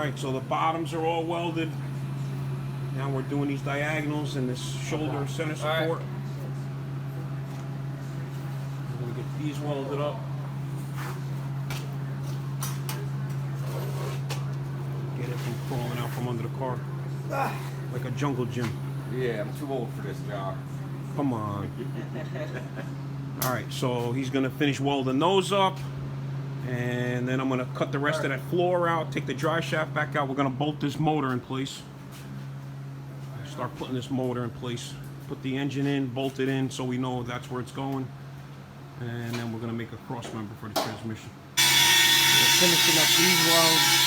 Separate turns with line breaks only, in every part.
Alright, so the bottoms are all welded. Now we're doing these diagonals and this shoulder center support. We're going to get these welded up. Get it from crawling out from under the car. Like a jungle gym.
Yeah, I'm too old for this job.
Come on. Alright, so he's going to finish welding those up. And then I'm going to cut the rest of that floor out, take the dry shaft back out. We're going to bolt this motor in place. Start putting this motor in place. Put the engine in, bolt it in so we know that's where it's going. And then we're going to make a cross member for the transmission.
We're finishing up these welds.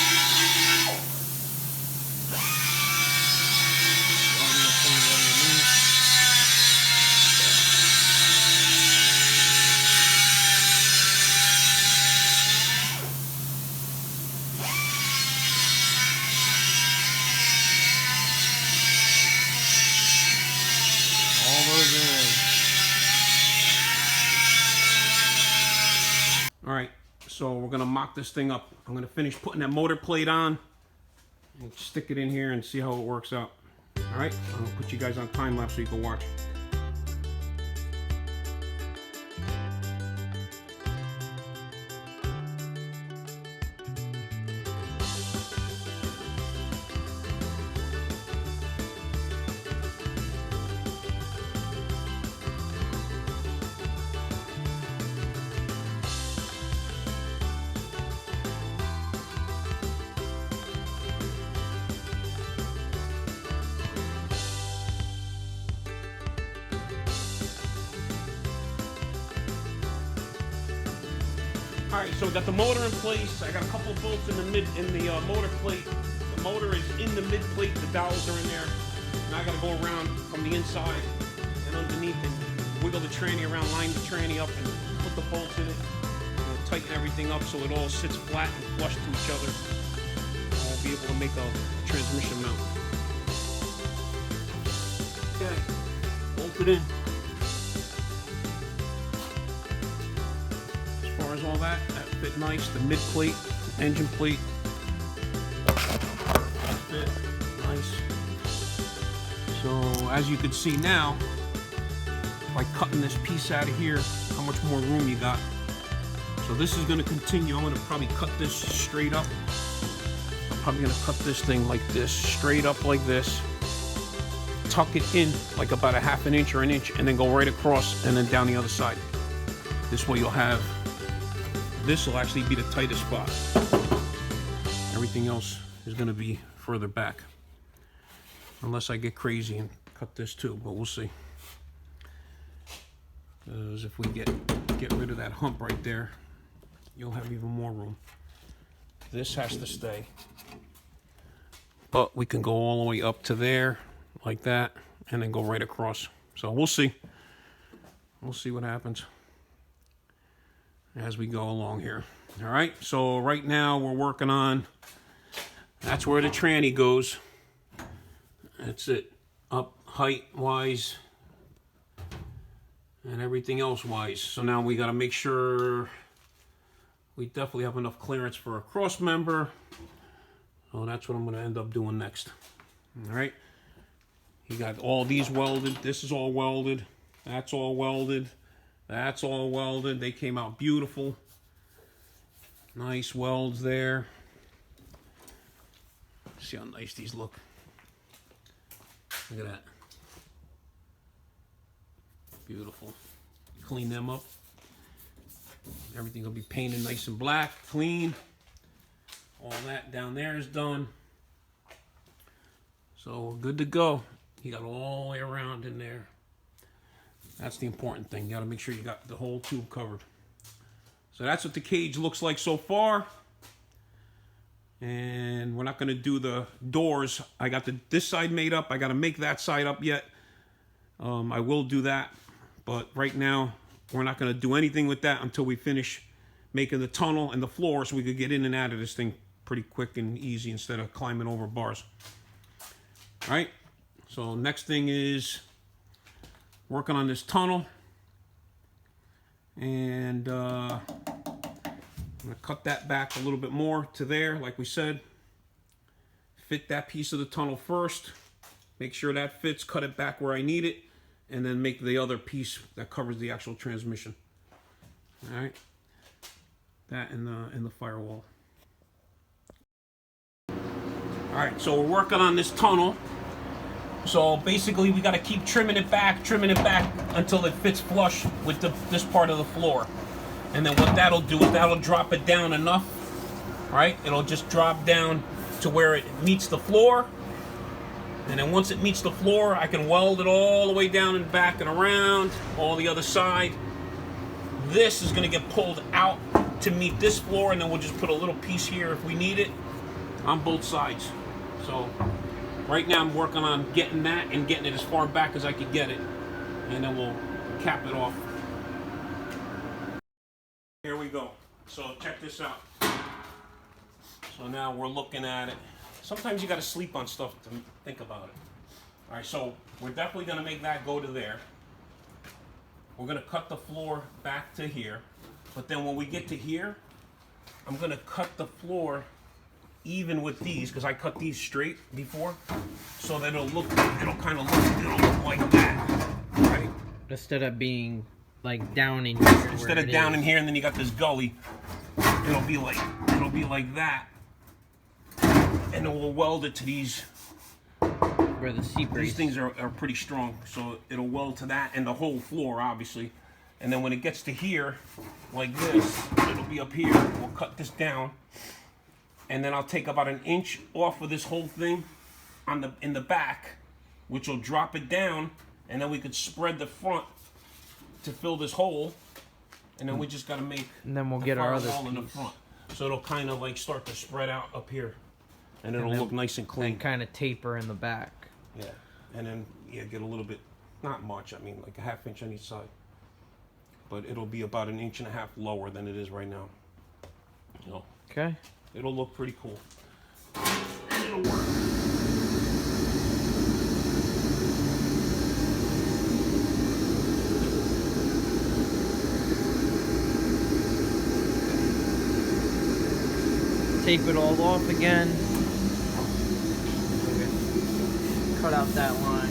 Alright, so we're going to mock this thing up. I'm going to finish putting that motor plate on and stick it in here and see how it works out. Alright, I'm going to put you guys on time lapse so you can watch. Alright, so we got the motor in place. I got a couple of bolts in the motor plate. The motor is in the mid plate, the dowels are in there. Now I gotta go around from the inside and underneath and wiggle the tranny around, line the tranny up and put the bolts in it. And tighten everything up so it all sits flat and flush to each other. I'll be able to make a transmission mount. Okay, bolt it in. All that fit nice. The mid plate, the engine plate fit nice. So as you can see now, by cutting this piece out of here, how much more room you got. So this is going to continue. I'm going to probably cut this straight up. I'm probably going to cut this thing like this, straight up like this, tuck it in like about a half an inch or an inch, and then go right across and then down the other side. This way you'll have, this will actually be the tightest spot. Everything else is going to be further back. Unless I get crazy and cut this too, but we'll see. Because if we get rid of that hump right there, you'll have even more room. This has to stay. But we can go all the way up to there, like that, and then go right across. So we'll see. We'll see what happens as we go along here. All right, so right now we're working on, that's where the tranny goes. That's it, up height wise and everything else wise. So now we got to make sure we definitely have enough clearance for a cross member. So that's what I'm going to end up doing next. All right, you got all these welded. This is all welded. That's all welded. That's all welded. They came out beautiful. Nice welds there. See how nice these look. Look at that. Beautiful. Clean them up. Everything will be painted nice and black, clean. All that down there is done. So we're good to go. You got all the way around in there. That's the important thing. You got to make sure you got the whole tube covered. So that's what the cage looks like so far. And we're not going to do the doors. I got this side made up. I got to make that side up yet. I will do that. But right now, we're not going to do anything with that until we finish making the tunnel and the floor so we could get in and out of this thing pretty quick and easy instead of climbing over bars. All right. So next thing is working on this tunnel, and I'm gonna cut that back a little bit more to there, like we said. fit that piece of the tunnel first, make sure that fits, cut it back where I need it, and then make the other piece that covers the actual transmission. All right, that in the firewall. All right, so we're working on this tunnel. So basically, we got to keep trimming it back until it fits flush with this part of the floor. And then what that'll do is that'll drop it down enough, right? It'll just drop down to where it meets the floor. And then once it meets the floor, I can weld it all the way down and back and around, all the other side. This is going to get pulled out to meet this floor, and then we'll just put a little piece here if we need it on both sides. So right now I'm working on getting that and getting it as far back as I could get it, and then we'll cap it off. Here we go. So check this out. So now we're looking at it. Sometimes you got to sleep on stuff to think about it. All right, so we're definitely going to make that go to there. We're going to cut the floor back to here. But then when we get to here, I'm going to cut the floor even with these, because I cut these straight before, so that it'll kind of look like that, right?
Instead of being like down in here.
Instead of down in here, and then you got this gully, it'll be like that, and then we'll weld it to these.
Where the sea breeze.
These things are pretty strong, so it'll weld to that and the whole floor, obviously. And then when it gets to here, like this, it'll be up here. We'll cut this down. And then I'll take about an inch off of this whole thing in the back, which will drop it down, and then we could spread the front to fill this hole, and then we just got to make
and then we'll get our other
wall in the front. So it'll kind of like start to spread out up here, and it'll look nice and clean.
And kind of taper in the back.
Yeah, and then get a little bit, not much, I mean like a ½ inch on each side. But it'll be about an inch and a half lower than it is right now. You know.
Okay.
It'll look pretty cool. And it'll work.
Tape it all off again. Cut out that line.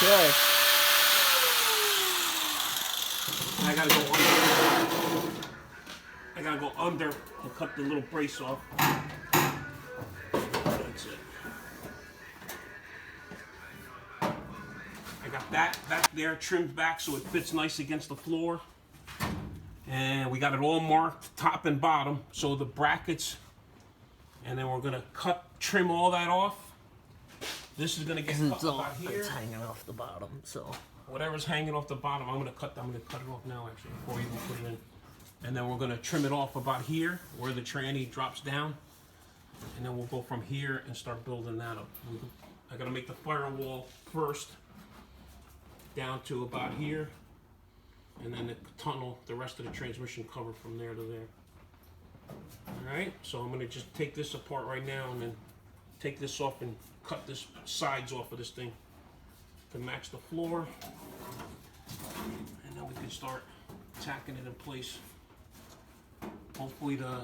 Okay.
I gotta go under and cut the little brace off. That's it. I got that back there trimmed back so it fits nice against the floor. And we got it all marked top and bottom, so the brackets, and then we're gonna trim all that off. This is gonna get
Because
cut
it's all
about here.
it's hanging off the bottom, so.
Whatever's hanging off the bottom, I'm gonna cut it off now actually before we even put it in. And then we're gonna trim it off about here where the tranny drops down. And then we'll go from here and start building that up. I gotta make the firewall first down to about here. And then the tunnel, the rest of the transmission cover from there to there. Alright, so I'm gonna just take this apart right now and then take this off and cut this sides off of this thing to match the floor. And then we can start tacking it in place. Hopefully the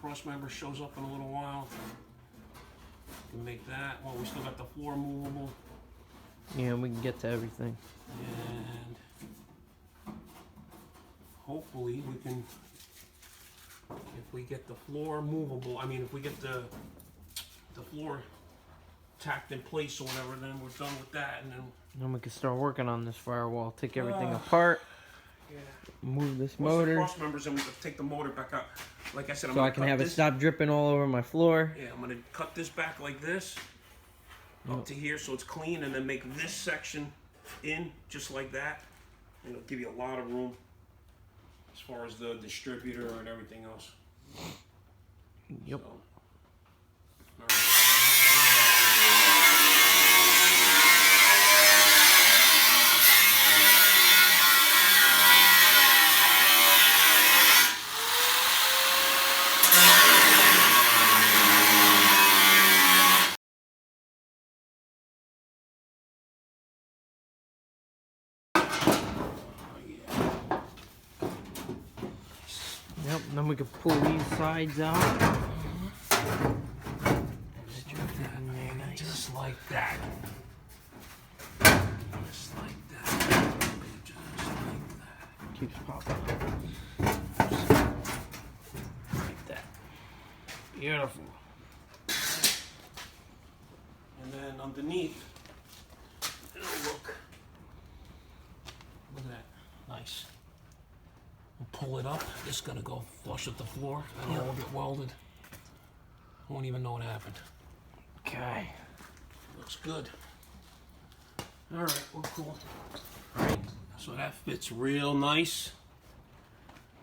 cross member shows up in a little while. We can make that. Well, we still got the floor movable.
Yeah, we can get to everything.
And hopefully we can, if we get the floor movable, I mean if we get the floor tacked in place or whatever, then we're done with that. And
Then we can start working on this firewall. Take everything apart.
yeah.
Move this
Once the
motor.
cross members, and we can take the motor back out. Like I said, I'm
So
gonna
I can
cut
have it
this.
stop dripping all over my floor.
Yeah, I'm gonna cut this back like this, up to here, so it's clean, and then make this section in just like that. And it'll give you a lot of room as far as the distributor and everything else.
Yep.
So, all right.
Yep, and then we can pull these sides out.
Just like that. Just like that. Just like that.
Keeps popping. Like that. Beautiful.
And then underneath, it'll look at that. Nice. We'll pull it up. This is gonna go flush with the floor. It'll all get welded. Won't even know what happened.
Okay.
Looks good. Alright, well, cool. Alright, so that fits real nice.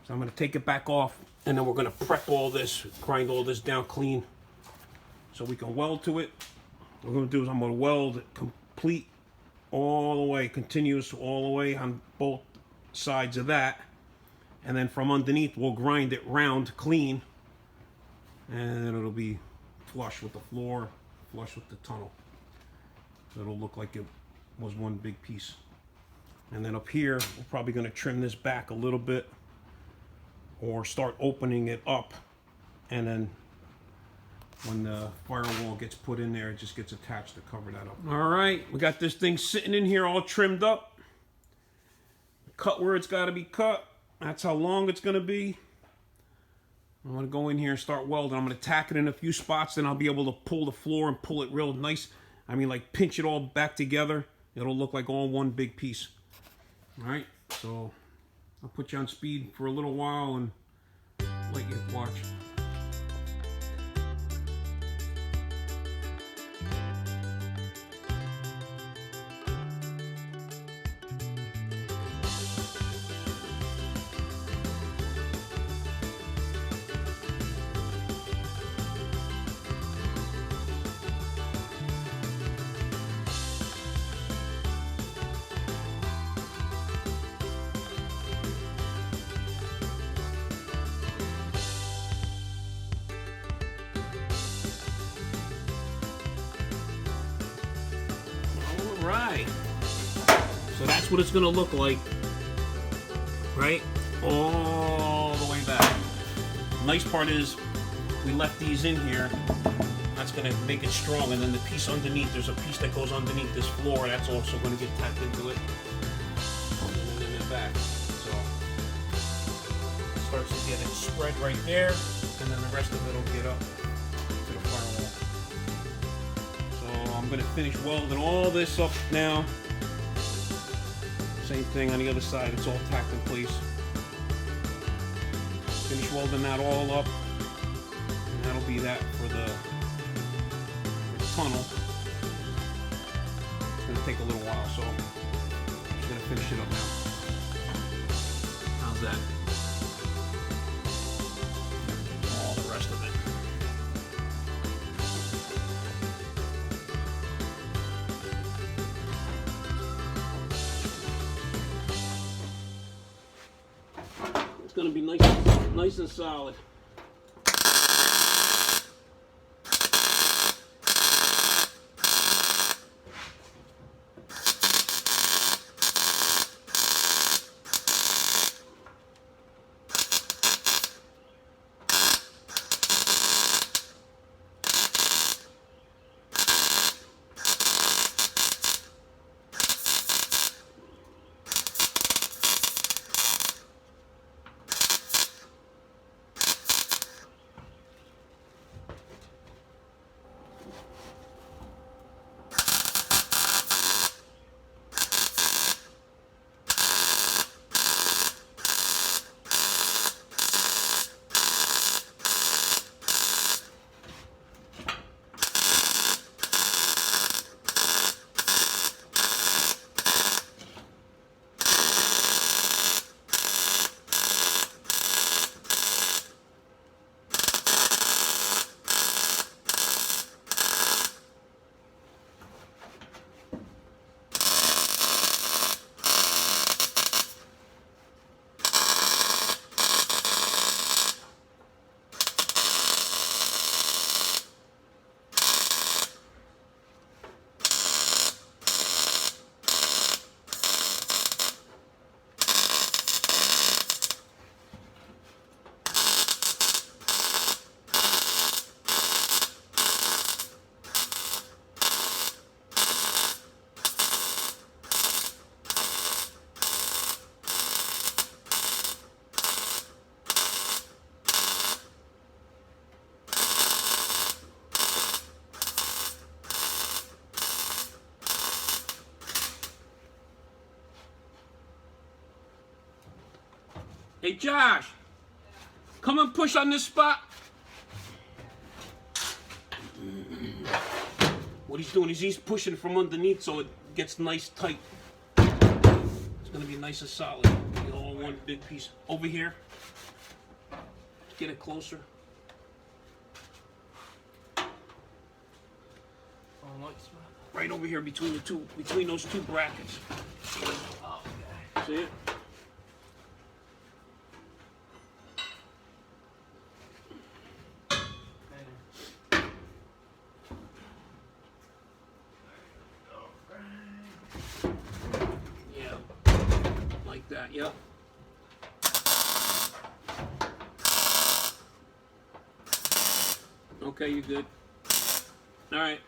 So I'm going to take it back off, and then we're going to prep all this, grind all this down clean so we can weld to it. What we're going to do is I'm going to weld it complete all the way, continuous all the way on both sides of that. And then from underneath, we'll grind it round clean, and then it'll be flush with the floor, flush with the tunnel. So it'll look like it was one big piece. And then up here, we're probably going to trim this back a little bit or start opening it up. And then when the firewall gets put in there, it just gets attached to cover that up. All right, we got this thing sitting in here all trimmed up. Cut where it's got to be cut. That's how long it's going to be. I'm going to go in here and start welding. I'm going to tack it in a few spots, then I'll be able to pull the floor and pull it real nice. I mean, like pinch it all back together. It'll look like all one big piece. All right, so I'll put you on speed for a little while and let you watch. Right. So that's what it's going to look like. Right? All the way back. Nice part is we left these in here. That's going to make it strong. And then the piece underneath, there's a piece that goes underneath this floor. That's also going to get tacked into it. And then in the back. So it starts to get it spread right there. And then the rest of it will get up to the firewall. So I'm going to finish welding all this up now. Same thing on the other side, it's all tacked in place. Finish welding that all up. And that'll be that for the tunnel. take a little while, so I'm just gonna finish it up now. How's that? All the rest of it. It's gonna be nice and solid. Hey Josh, come and push on this spot. What he's doing is he's pushing from underneath so it gets nice tight. It's gonna be nice and solid. You know, all one big piece. Over here. Get it closer. Right over here between those two brackets. See it? That, yep. Okay, you're good. All right.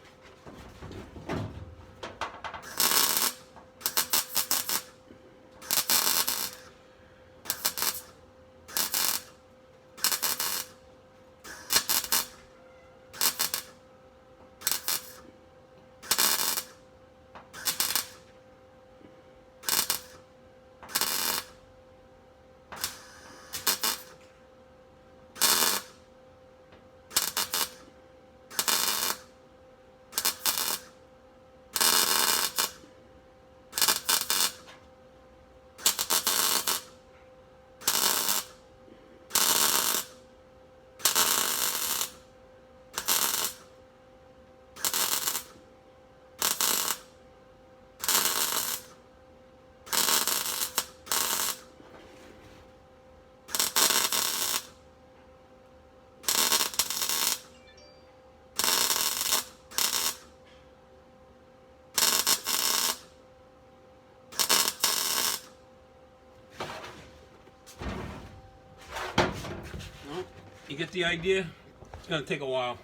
You get the idea? It's gonna take a while.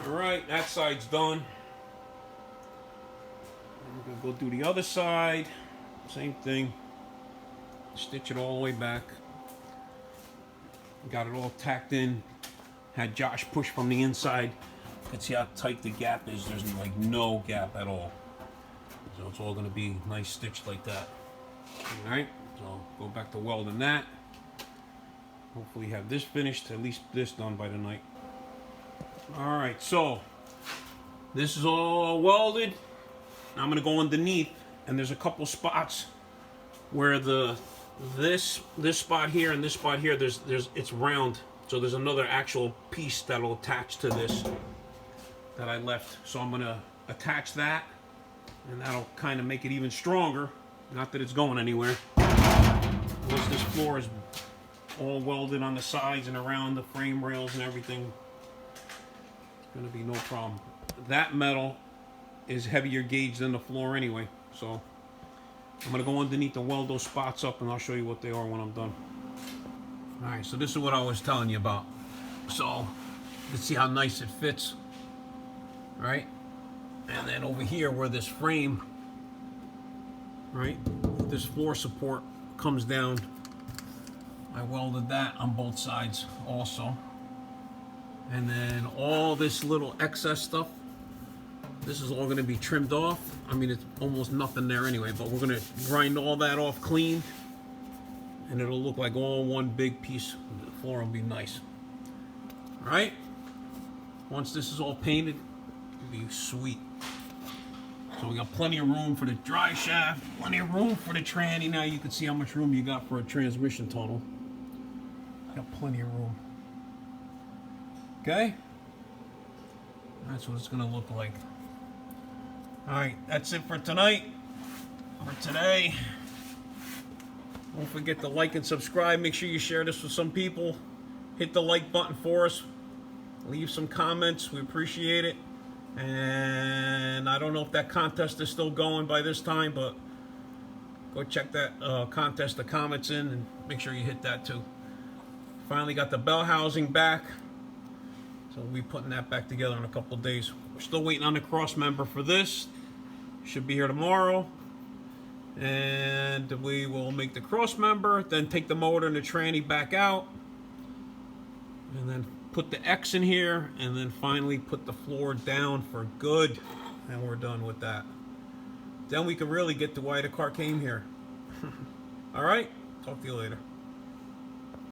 All right, that side's done. We're gonna go do the other side. Same thing. Stitch it all the way back. Got it all tacked in. Had Josh push from the inside. You can see how tight the gap is. There's like no gap at all. So it's all gonna be nice stitched like that. All right, so go back to welding that. Hopefully have this finished, at least this done by tonight. All right, so This is all welded. Now I'm gonna go underneath, and there's a couple spots where this spot here and this spot here, it's round. So there's another actual piece that'll attach to this that I left. So I'm gonna attach that, and that'll kind of make it even stronger. Not that it's going anywhere. Once this floor is all welded on the sides and around the frame rails and everything, it's gonna be no problem. That metal is heavier gauge than the floor anyway, so I'm gonna go underneath and weld those spots up, and I'll show you what they are when I'm done. All right, so this is what I was telling you about. So let's see how nice it fits, right? And then over here where this frame, right, this floor support comes down, I welded that on both sides also. And then all this little excess stuff, this is all going to be trimmed off. I mean, it's almost nothing there anyway, but we're going to grind all that off clean, and it'll look like all one big piece. The floor will be nice. All right? Once this is all painted, it'll be sweet. So we got plenty of room for the drive shaft, plenty of room for the tranny. Now you can see how much room you got for a transmission tunnel. Got plenty of room. Okay? That's what it's going to look like. Alright, that's it for tonight. For today. Don't forget to like and subscribe. Make sure you share this with some people. Hit the like button for us. Leave some comments. We appreciate it. And I don't know if that contest is still going by this time, but go check that contest, the comments in, and make sure you hit that too. Finally got the bell housing back, so we'll be putting that back together in a couple of days. We're still waiting on the cross member for this. Should be here tomorrow, and we will make the cross member, then take the motor and the tranny back out, and then put the X in here, and then finally put the floor down for good, and we're done with that. Then we can really get to why the car came here. All right, talk to you later.